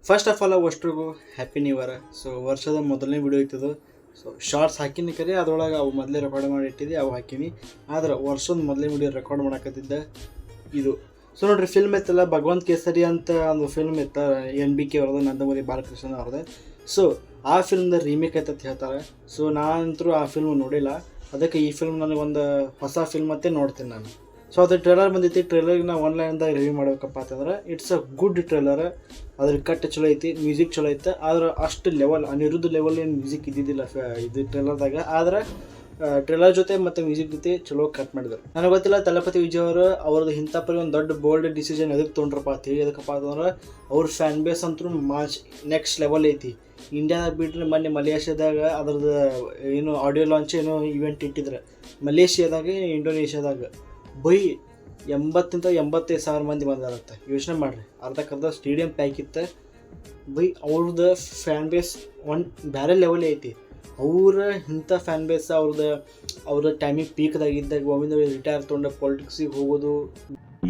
First of all ಅಷ್ಟ್ರಿಗೂ happy new year. So ವರ್ಷದ ಮೊದಲನೇ ವಿಡಿಯೋ ಇತ್ತದು. ಸೊ ಶಾರ್ಟ್ಸ್ ಹಾಕಿನಿ ಕರೆ ಅದ್ರೊಳಗೆ ಅವು ಮೊದಲೇ ರೆಕಾರ್ಡ್ ಮಾಡಿ ಇಟ್ಟಿದ್ದೆ, ಅವು ಹಾಕಿನಿ. ಆದ್ರೆ ವರ್ಷದ ಮೊದಲನೇ ವಿಡಿಯೋ ರೆಕಾರ್ಡ್ ಮಾಡಕತ್ತಿದ್ದೆ ಇದು. ಸೊ ನೋಡ್ರಿ, ಫಿಲ್ಮ್ ಇತ್ತಲ್ಲ ಭಗವಂತ ಕೇಸರಿ ಅಂತ ಒಂದು ಫಿಲ್ಮ್ ಇತ್ತ, NBK ಅವ್ರದ್ದು, ನಂದಮೂರಿ ಬಾಲಕೃಷ್ಣ ಅವ್ರದ್ದು. ಸೊ ಆ ಫಿಲ್ಮ್ದ ರೀಮೇಕ್ ಐತೆ ಅಂತ ಹೇಳ್ತಾರೆ. ಸೊ ನಾನಂತರೂ ಆ ಫಿಲ್ಮ್ ನೋಡಿಲ್ಲ, ಅದಕ್ಕೆ ಈ ಫಿಲ್ಮ್ ನನಗೊಂದು ಹೊಸ ಫಿಲ್ಮ್ ಮತ್ತೆ ನೋಡ್ತೀನಿ ನಾನು. ಸೊ ಅದು ಟ್ರೇಲರ್ ಬಂದೈತಿ. ಟ್ರೇಲರ್ಗೆ ನಾವು ಆನ್ಲೈನ್ದಾಗ ರಿವ್ಯೂ ಮಾಡ್ಬೇಕಪ್ಪ ಅಂತಂದ್ರೆ ಇಟ್ಸ್ ಅ ಗುಡ್ ಟ್ರೇಲರ್. ಅದ್ರ ಕಟ್ ಚಲೋ ಐತಿ, ಮ್ಯೂಸಿಕ್ ಚಲೋ ಐತೆ. ಆದ್ರೆ ಅಷ್ಟು ಲೆವೆಲ್ ಅನಿರುದ್ಧ ಲೆವೆಲ್ ಏನು ಮ್ಯೂಸಿಕ್ ಇದ್ದಿದ್ದಿಲ್ಲ ಇದು ಟ್ರೇಲರ್ದಾಗ. ಆದ್ರೆ ಟ್ರೇಲರ್ ಜೊತೆ ಮತ್ತು ಮ್ಯೂಸಿಕ್ ಜೊತೆ ಚಲೋ ಕಟ್ ಮಾಡಿದ್ರು. ನನಗೆ ಗೊತ್ತಿಲ್ಲ ತಲಪತಿ ವಿಜಯ್ ಅವರು ಅವ್ರದ್ದು ಇಂಥ ಪರಿ ಒಂದು ದೊಡ್ಡ ಬೋಲ್ಡ್ ಡಿಸಿಷನ್ ಎದಕ್ಕೆ ತೊಗೊಂಡ್ರಪ್ಪ ಅಂತೀವಿ. ಎದಕ್ಕಪ್ಪ ಅಂತಂದ್ರೆ ಅವ್ರ ಫ್ಯಾನ್ ಬೇಸ್ ಅಂತೂ ನೆಕ್ಸ್ಟ್ ಲೆವೆಲ್ ಐತಿ. ಇಂಡಿಯಾದಾಗ ಬಿಟ್ಟರೆ ಮೊನ್ನೆ ಮಲೇಷ್ಯಾದಾಗ ಅದ್ರದ್ದು ಏನು ಆಡಿಯೋ ಲಾಂಚ್ ಏನೋ ಇವೆಂಟ್ ಇಟ್ಟಿದ್ರೆ ಮಲೇಷ್ಯಾದಾಗ ಇಂಡೋನೇಷ್ಯಾದಾಗ 80,000-85,000 ಮಂದಿ ಬಂದಾರತ್ತೆ. ಯೋಚನೆ ಮಾಡಿರಿ, ಅರ್ಧಕ್ಕರ್ಧ ಸ್ಟೇಡಿಯಂ ಪ್ಯಾಕ್ ಇತ್ತು. ಅವ್ರದ್ದು ಫ್ಯಾನ್ ಬೇಸ್ ಒಂದು ಬೇರೆ ಲೆವೆಲ್ ಐತಿ. ಅವ್ರ ಇಂಥ ಫ್ಯಾನ್ ಬೇಸ್ ಅವ್ರ ಟೈಮಿಗೆ ಪೀಕ್ದಾಗಿದ್ದಾಗ ಗೋವಿಂದ ರಿಟೈರ್ ತೊಗೊಂಡು ಪಾಲಿಟಿಕ್ಸಿಗೆ ಹೋಗೋದು.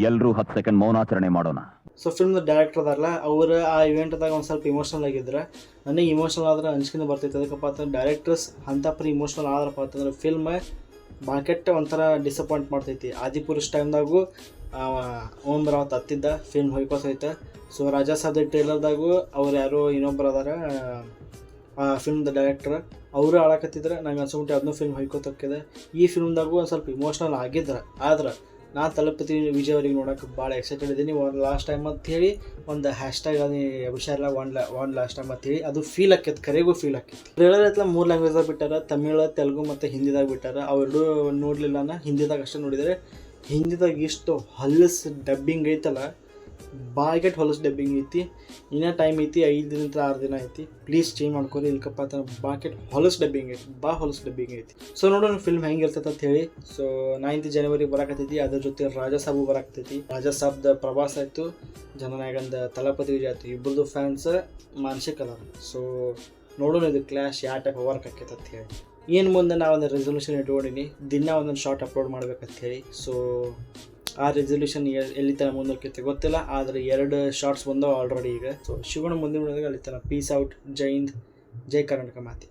ಎಲ್ಲರೂ 10 ಸೆಕೆಂಡ್ ಮೌನಾಚರಣೆ ಮಾಡೋಣ. ಸೊ ಫಿಲ್ಮ್ದ ಡೈರೆಕ್ಟರ್ ಅದಾರಲ್ಲ, ಅವರು ಆ ಇವೆಂಟ್ದಾಗ ಒಂದು ಸ್ವಲ್ಪ ಇಮೋಷ್ನಲ್ ಆಗಿದ್ರೆ, ನನಗೆ ಇಮೋಷ್ನಲ್ ಆದ್ರೆ ಅಂಜಿಕೆನ ಬರ್ತೈತೆ. ಅದಕ್ಕಪ್ಪ ಅಂತಂದ್ರೆ ಡೈರೆಕ್ಟರ್ಸ್ ಅಂಥ ಪರಿ ಇಮೋಷ್ನಲ್ ಆದ್ರಪ್ಪ ಅಂತಂದ್ರೆ ಫಿಲ್ಮ್ ಮಾರ್ಕೆಟ್ ಒಂಥರ ಡಿಸಪಾಯಿಂಟ್ ಮಾಡ್ತೈತಿ. ಆದಿಪುರುಷ್ ಟೈಮ್ದಾಗೂ ಓಂ ರಾವತ್ ಹತ್ತಿದ್ದ ಫಿಲ್ಮ್ ಹೊಯ್ಕೋತೈತೆ. ಸೊ ರಾಜಾ ಸಾಬ್ ಟ್ರೇಲರ್ದಾಗೂ ಅವ್ರು ಯಾರೋ ಇನ್ನೊಬ್ಬರು ಅದಾರ ಆ ಫಿಲ್ಮ್ದ ಡೈರೆಕ್ಟರ್, ಅವರು ಆಳಕತ್ತಿದ್ರೆ ನಂಗೆ ಅನ್ಸ್ಬಿಟ್ಟು ಅದನ್ನೂ ಫಿಲ್ಮ್ ಹೊಯ್ಕೋತಕ್ಕಿದೆ. ಈ ಫಿಲ್ಮ್ದಾಗೂ ಒಂದು ಸ್ವಲ್ಪ ಇಮೋಷ್ನಲ್ ಆಗಿದ್ರೆ. ಆದ್ರೆ ನಾನು ತಲಪತಿ ವಿಜಯ್ ಅವ್ರಿಗೆ ನೋಡೋಕೆ ಭಾಳ ಎಕ್ಸೈಟೆಡ್ ಇದ್ದೀನಿ. ಒಂದು ಲಾಸ್ಟ್ ಟೈಮ್ ಅಂಥೇಳಿ ಒಂದು ಹ್ಯಾಶ್ಟ್ಯಾಗ್ ಅದು ಹುಷಾರಿಲ್ಲ, ಒನ್ ಲಾಸ್ಟ್ ಟೈಮ್ ಅಂಥೇಳಿ ಅದು ಫೀಲ್ ಆಕೈತೆ, ಕರೆಗೂ ಫೀಲ್ ಆಕೈತಿ. ಟ್ರೇಲರ್ ಐತಲ್ಲ 3 ಲ್ಯಾಂಗ್ವೇಜ್ದಾಗ ಬಿಟ್ಟಾರ, ತಮಿಳು, ತೆಲುಗು ಮತ್ತು ಹಿಂದಿದಾಗ ಬಿಟ್ಟಾರ. ಅವೆರಡೂ ನೋಡಲಿಲ್ಲ, ನಾನು ಹಿಂದಿದಾಗ ಅಷ್ಟೇ ನೋಡಿದರೆ. ಹಿಂದಿದಾಗ ಇಷ್ಟು ಹೊಲಸು ಡಬ್ಬಿಂಗ್ ಐತಲ್ಲ, ಬಾಯ್ಗೆಟ್ ಹೊಲಸು ಡಬ್ಬಿಂಗ್ ಐತಿ. ಇನ್ನೂ ಟೈಮ್ ಐತಿ, 5 ದಿನದಿಂದ 6 ದಿನ ಐತಿ. ಪ್ಲೀಸ್ ಚೇಂಜ್ ಮಾಡ್ಕೊರಿ. ಇಲ್ಕಪ್ಪ ಅಂತ ಬಾಕೆಟ್ ಹೊಲಸು ಡಬ್ಬಿಂಗ್ ಐತಿ, ಹೊಲಸು ಡಬ್ಬಿಂಗ್ ಐತಿ. ಸೊ ನೋಡೋಣ ಫಿಲ್ಮ್ ಹೆಂಗೆ ಇರ್ತೈತೆ ಅಂತ ಹೇಳಿ. ಸೊ 9th ಜನವರಿ ಬರಾಕತ್ತೈತಿ. ಅದ್ರ ಜೊತೆ ರಾಜಾ ಸಾಬು ಬರಾಕತ್ತೈತಿ. ರಾಜಾ ಸಾಬ್ದ ಪ್ರವಾಸ ಆಯಿತು, ಜನನಾಯಕಂದ ತಲಪತಿ ವಿಜಯ್ ಆಯಿತು. ಇಬ್ಬರದು ಫ್ಯಾನ್ಸ್ ಮಾನಸಿಕ ಅದಾರ. ಸೊ ನೋಡೋಣ ಇದು ಕ್ಲಾಶ್ ಯಾವ ಟೈಪ್ ವರ್ಕ್ ಆಕೈತೆ ಅಂತ ಹೇಳಿ. ಏನು ಮುಂದೆ ನಾವು ಒಂದು ರೆಸೊಲ್ಯೂಷನ್ ಇಟ್ಕೊಂಡಿನಿ, ದಿನ ಒಂದೊಂದು ಶಾರ್ಟ್ ಅಪ್ಲೋಡ್ ಮಾಡ್ಬೇಕಂತ ಹೇಳಿ. ಸೊ ಆ ರೆಸೊಲ್ಯೂಷನ್ ಎಲ್ಲಿ ತನಕ ಮುಂದೋಗ್ತೈತೆ ಗೊತ್ತಿಲ್ಲ, ಆದರೆ 2 ಶಾರ್ಟ್ಸ್ ಬಂದವು ಆಲ್ರೆಡಿ ಈಗ. ಸೊ ಶಿವಣ್ಣ ಮುಂದಿನ ಅಲ್ಲಿ ತನಕ ಪೀಸ್ ಔಟ್. ಜೈ ಹಿಂದ್, ಜೈ ಕರ್ನಾಟಕ ಮಾತೆ.